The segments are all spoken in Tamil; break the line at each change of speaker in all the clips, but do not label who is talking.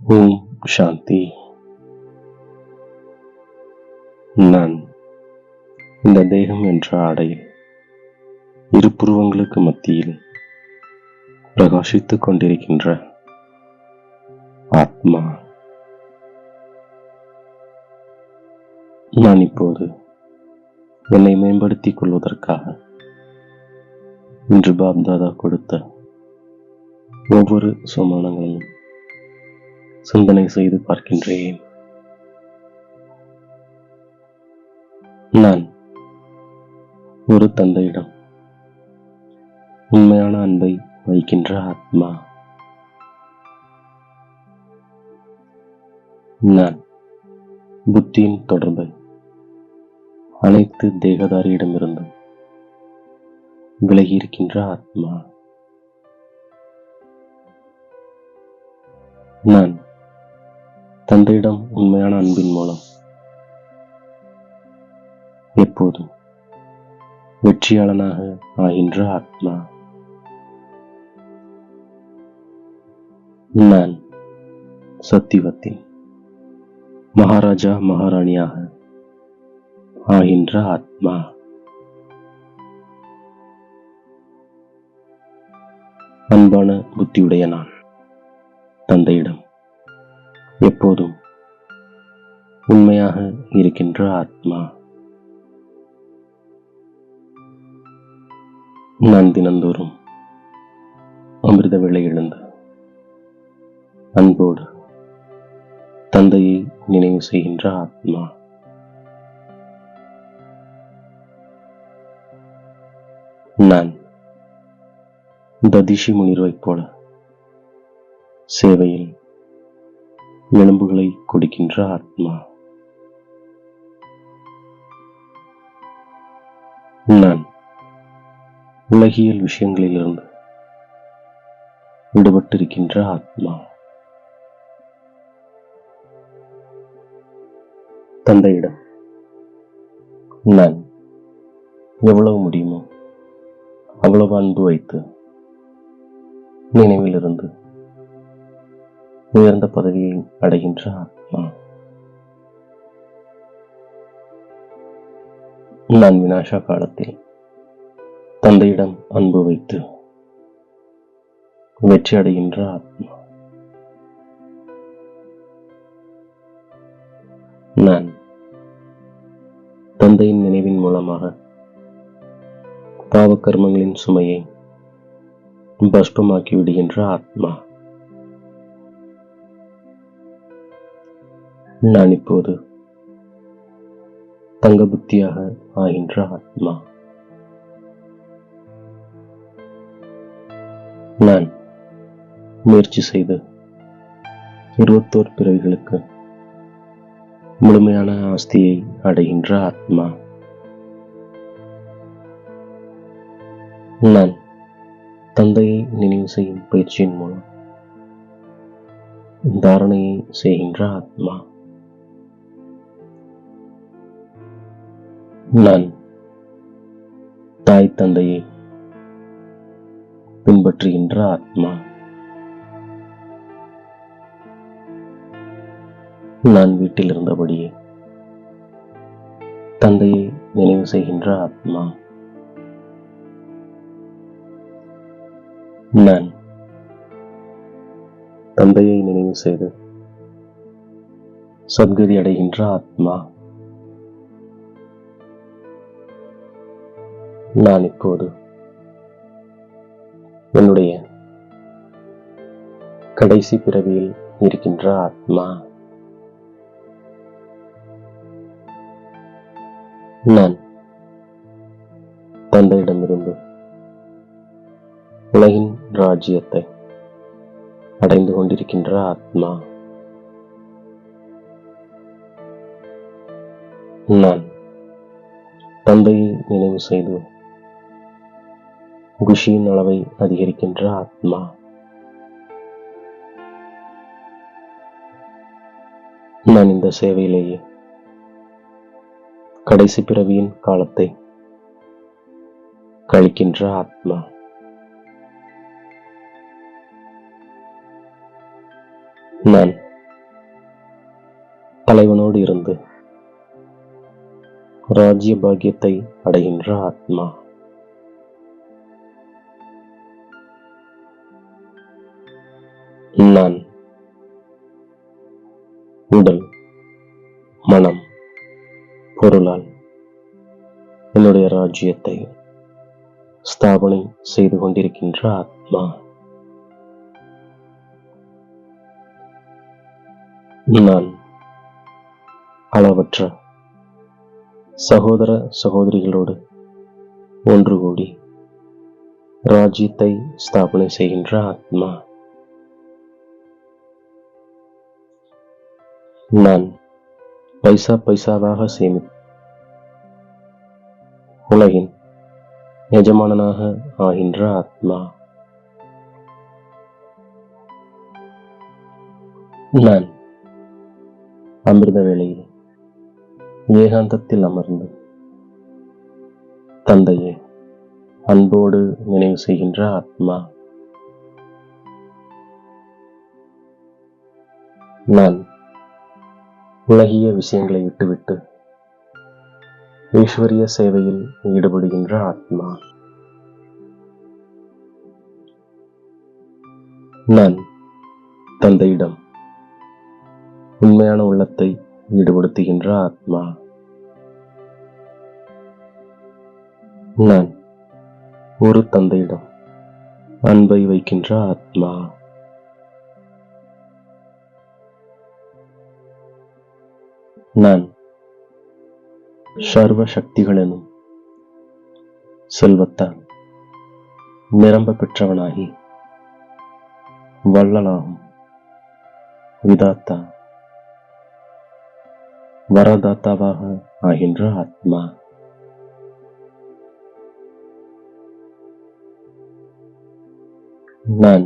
ஓம் சாந்தி. நான் இந்த தேகம் என்ற ஆடையில் இரு புருவங்களுக்கு மத்தியில் பிரகாசித்துக் கொண்டிருக்கின்ற ஆத்மா. நான் இப்போது என்னை மேம்படுத்திக் கொள்வதற்காக இன்று பாப்தாதா கொடுத்த ஒவ்வொரு சுமானங்களையும் சிந்தனை செய்து பார்க்கின்றேன். நான் ஒரு தந்தையிடம் உண்மையான அன்பை வைக்கின்ற ஆத்மா. நான் புத்தியின் தொடர்பை அனைத்து தேகதாரியிடமிருந்து விலகியிருக்கின்ற ஆத்மா. நான் தந்தையிடம் உண்மையான அன்பின் மூலம் எப்போதும் வெற்றியாளனாக ஆகின்ற ஆத்மா. நான் சத்தியவத்தின் மகாராஜா மகாராணியாக ஆகின்ற ஆத்மா. அன்பான புத்தியுடைய நான் தந்தையிடம் எப்போதும் உண்மையாக இருக்கின்ற ஆத்மா. நான் தினந்தோறும் அமிர்த வேளை எழுந்து அன்போடு தந்தையை நினைவு செய்கின்ற ஆத்மா. நான் ததிஷி முனிர்வைப் போல சேவையில் எலும்புகளை கொடுக்கின்ற ஆத்மா. நான் உலகியல் விஷயங்களிலிருந்து விடுபட்டிருக்கின்ற ஆத்மா. தந்தையிடம் நான் எவ்வளவு முடியுமோ அவ்வளவு அன்பு வைத்து நினைவிலிருந்து உயர்ந்த பதவியை அடைகின்ற ஆத்மா. நான் விநாசா காலத்தில் தந்தையிடம் அன்பு வைத்து வெற்றி அடைகின்ற ஆத்மா. நான் தந்தையின் நினைவின் மூலமாக பாவ கர்மங்களின் சுமையை பஸ்பமாக்கி விடுகின்ற ஆத்மா. நான் இப்போது தங்க புத்தியாக ஆகின்ற ஆத்மா. நான் முயற்சி செய்து 21 பிறவிகளுக்கு முழுமையான ஆஸ்தியை அடைகின்ற ஆத்மா. நான் தந்தையை நினைவு செய்யும் பயிற்சியின் மூலம் தாரணையை செய்கின்ற ஆத்மா. நான் தாய் தந்தையை பின்பற்றுகின்ற ஆத்மா. நான் வீட்டில் இருந்தபடியே தந்தையை நினைவு செய்கின்ற ஆத்மா. நான் தந்தையை நினைவு செய்து சத்கதி அடைகின்ற ஆத்மா. நான் இப்போது என்னுடைய கடைசி பிறவியில் இருக்கின்ற ஆத்மா. நான் தந்தையிடமிருந்து உலகின் ராஜ்யத்தை அடைந்து கொண்டிருக்கின்ற ஆத்மா. நான் தந்தையை நினைவு செய்து குஷியின் அளவை அதிகரிக்கின்ற ஆத்மா. நான் இந்த சேவையிலேயே கடைசி பிறவியின் காலத்தை கழிக்கின்ற ஆத்மா. நான் தலைவனோடு இருந்து ராஜ்ய பாக்கியத்தை அடைகின்ற ஆத்மா. நான் உடல், மனம், பொருளால் என்னுடைய ராஜ்யத்தை ஸ்தாபனை செய்து கொண்டிருக்கின்ற ஆத்மா. நான் அளவற்ற சகோதர சகோதரிகளோடு ஒன்று கூடி ராஜ்யத்தை ஸ்தாபனை செய்கின்ற ஆத்மா. நான் பைசா பைசாவாக சேமித்து உலகின் எஜமானனாக ஆகின்ற ஆத்மா. நான் அமிர்த வேளையில் ஏகாந்தத்தில் அமர்ந்து தந்தையை அன்போடு நினைவு செய்கின்ற ஆத்மா. நான் உலகிய விஷயங்களை விட்டுவிட்டு ஈஸ்வரிய சேவையில் ஈடுபடுகின்ற ஆத்மா. நான் தந்தையிடம் உண்மையான உள்ளத்தை ஈடுபடுத்துகின்ற ஆத்மா. நான் ஒரு தந்தையிடம் அன்பை வைக்கின்ற ஆத்மா. நான் சர்வ சக்திகளெனும் செல்வத்தால் நிரம்ப பெற்றவனாகி வள்ளலாகும் விதாத்தா வரதாத்தாவாக ஆகின்ற ஆத்மா. நான்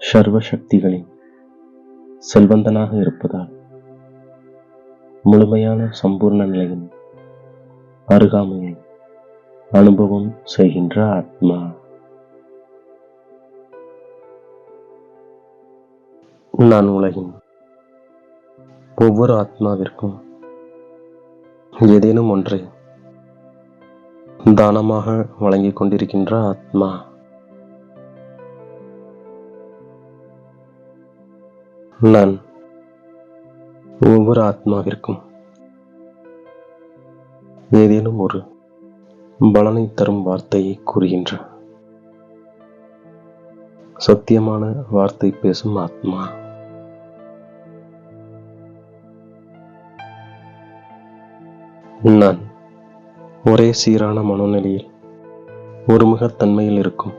சர்வ சக்திகளின் செல்வந்தனாக இருப்பதால் முழுமையான சம்பூர்ண நிலையின் அருகாமையை அனுபவம் செய்கின்ற ஆத்மா. நான் உலகின் ஒவ்வொரு ஆத்மாவிற்கும் ஏதேனும் ஒன்றை தானமாக வழங்கிக் கொண்டிருக்கின்ற ஆத்மா. நான் ஒவ்வொரு ஆத்மாவிற்கும் ஏதேனும் ஒரு பலனை தரும் வார்த்தையை கூறுகின்ற சத்தியமான வார்த்தை பேசும் ஆத்மா. நான் ஒரே சீரான மனோநிலையில் ஒருமுகத்தன்மையில் இருக்கும்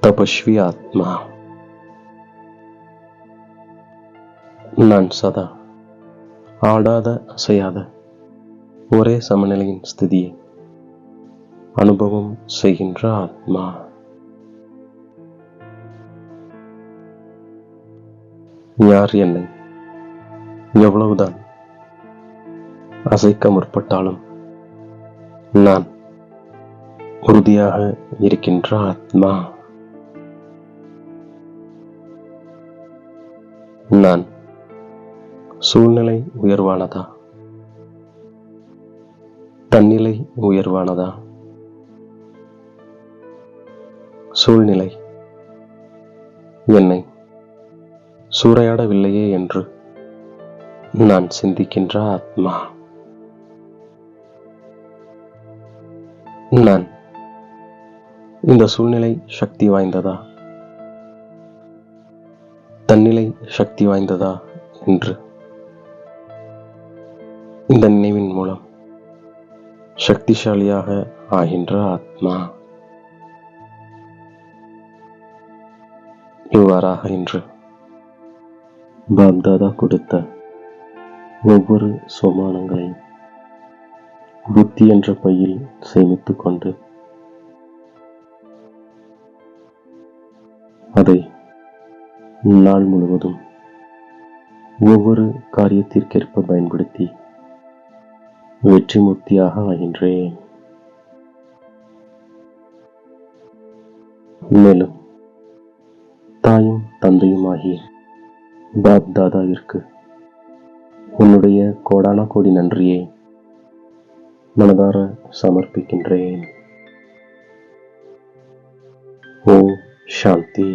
தபஸ்வி ஆத்மா. நான் சதா ஆடாத அசையாத ஒரே சமநிலையின் ஸ்திதியை அனுபவம் செய்கின்ற ஆத்மா. யார் என்னை எவ்வளவுதான் அசைக்க முற்பட்டாலும் நான் உறுதியாக இருக்கின்ற ஆத்மா. நான் சூழ்நிலை உயர்வானதா, தன்னிலை உயர்வானதா, சூழ்நிலை என்னை சூறையாடவில்லையே என்று நான் சிந்திக்கின்ற ஆத்மா. நான் இந்த சூழ்நிலை சக்தி வாய்ந்ததா, தன்னிலை சக்தி வாய்ந்ததா என்று இந்த நினைவின் மூலம் சக்திசாலியாக ஆகின்ற ஆத்மா. இவ்வாறாக இன்று பாப்தாதா கொடுத்த ஒவ்வொரு சோமானங்களையும் புத்தி என்ற பையில் சேமித்துக் கொண்டு அதை நாள் முழுவதும் ஒவ்வொரு காரியத்திற்கேற்ப பயன்படுத்தி வெற்றி மூர்த்தியாக ஆகின்றேன். மேலும் தாயும் தந்தையும் ஆகிய பாப்தாதாவிற்கு உன்னுடைய கோடான கோடி நன்றியை மனதார சமர்ப்பிக்கின்றேன். ஓம் சாந்தி.